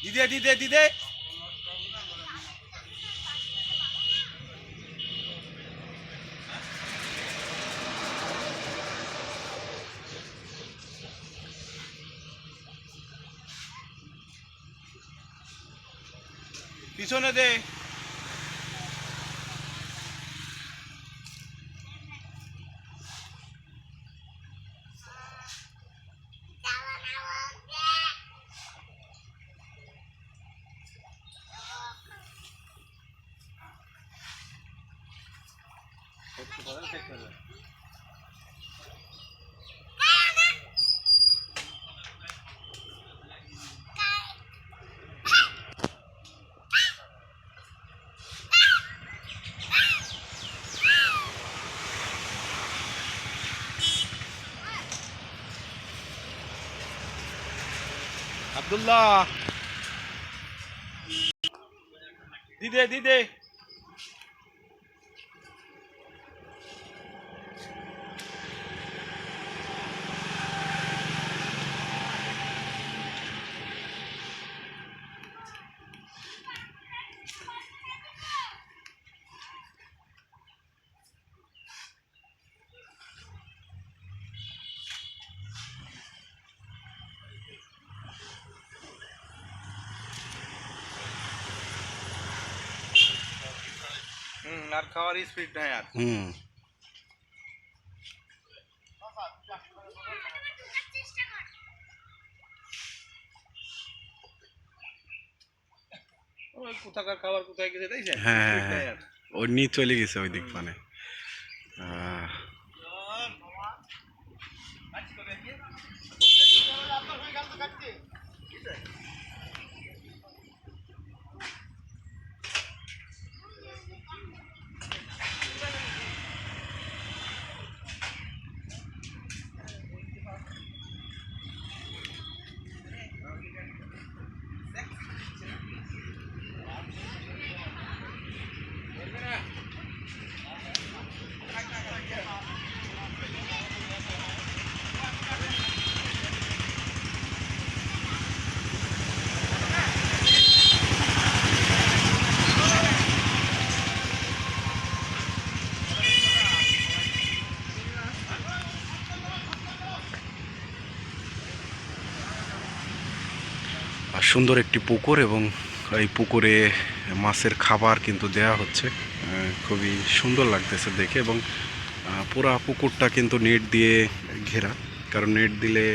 দিদে দিদে দিদে পিছনে দে। আব্দুল্লাহ দিদে দিদে আর খাওয়ার স্পিড নাই আর। কোথাকার খাবার কোথায় গেছে দেখছেন? হ্যাঁ ওই নিয়ে চলে গেছে ওই দিক মানে। সুন্দর একটি পুকুর এবং এই পুকুরে মাছের খাবার কিন্তু দেয়া হচ্ছে। খুবই সুন্দর লাগতেছে দেখে এবং পুরা পুকুরটা কিন্তু নেট দিয়ে ঘেরা, কারণ নেট দিলে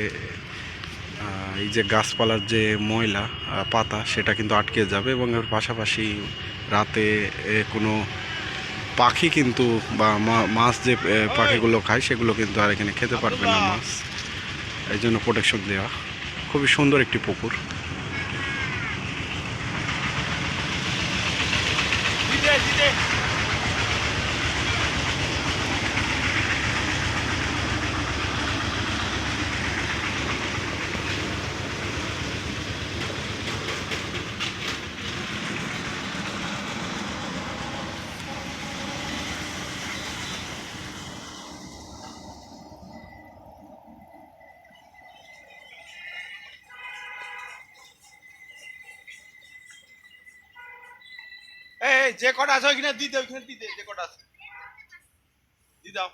এই যে গাছপালার যে ময়লা পাতা সেটা কিন্তু আটকে যাবে এবং এর পাশাপাশি রাতে কোনো পাখি কিন্তু বা মাছ যে পাখিগুলো খায় সেগুলো কিন্তু আর এখানে খেতে পারবে না মাছ, এই জন্য প্রোটেকশন দেওয়া। খুবই সুন্দর একটি পুকুর। এই যে কটা আছে ওইখানে দিতে, ওইখানে দিতে যে কটা আছে দি দাও।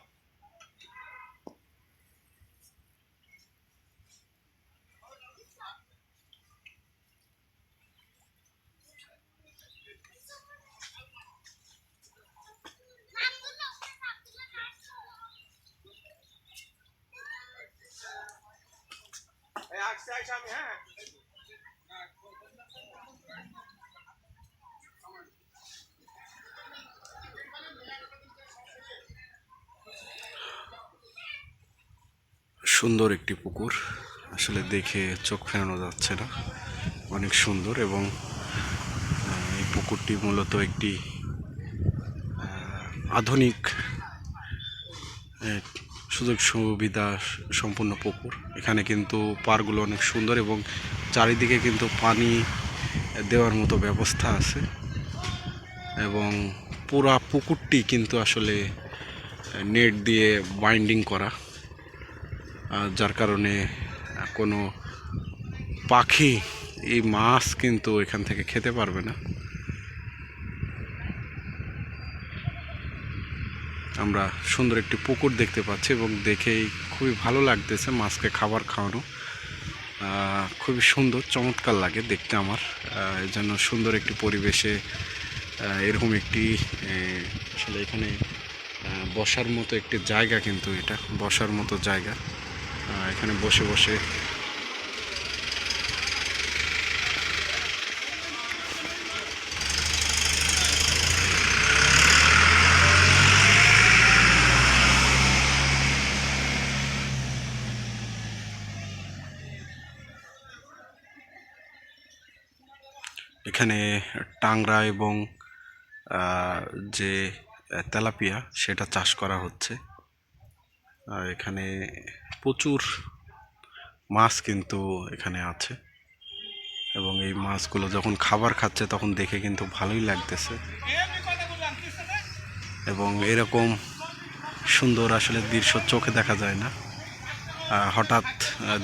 এই আসছে আসছে আমি হ্যাঁ সুন্দর একটি পুকুর, আসলে দেখে চোখ ফেরানো যাচ্ছে না, অনেক সুন্দর। এবং এই পুকুরটি মূলত একটি আধুনিক সুযোগ সুবিধা সম্পূর্ণ পুকুর। এখানে কিন্তু পাড়গুলো অনেক সুন্দর এবং চারিদিকে কিন্তু পানি দেওয়ার মতো ব্যবস্থা আছে এবং পুরা পুকুরটি কিন্তু আসলে নেট দিয়ে বাইন্ডিং করা, যার কারণে কোনো পাখি এই মাছ কিন্তু এখান থেকে খেতে পারবে না। আমরা সুন্দর একটি পুকুর দেখতে পাচ্ছি এবং দেখেই খুবই ভালো লাগতেছে মাছকে খাবার খাওয়ানো। খুবই সুন্দর, চমৎকার লাগে দেখতে আমার। এই জন্য সুন্দর একটি পরিবেশে এরকম একটি আসলে এখানে বসার মতো একটি জায়গা, কিন্তু এটা বসার মতো জায়গা। এখানে বসে বসে এখানে টাংরা এবং যে তেলাপিয়া সেটা চাষ করা হচ্ছে। আর এখানে প্রচুর মাছ কিন্তু এখানে আছে এবং এই মাছগুলো যখন খাবার খাচ্ছে তখন দেখে কিন্তু ভালোই লাগতেছে। এবং এরকম সুন্দর আসলে দৃশ্য চোখে দেখা যায় না, হঠাৎ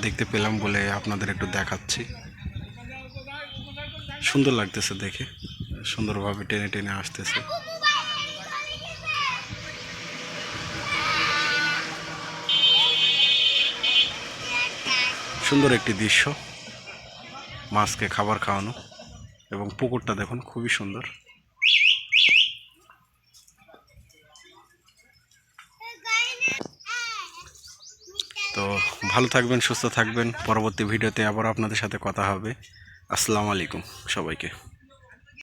দেখতে পেলাম বলে আপনাদের একটু দেখাচ্ছি। সুন্দর লাগতেছে দেখে, সুন্দরভাবে টেনে টেনে আসতেছে। সুন্দর একটি দৃশ্য, মাছকে খাবার খাওয়ানো এবং পুকুরটা দেখুন খুবই সুন্দর। তো ভালো থাকবেন, সুস্থ থাকবেন। পরবর্তী ভিডিওতে আবার আপনাদের সাথে কথা হবে। আসসালামু আলাইকুম সবাইকে।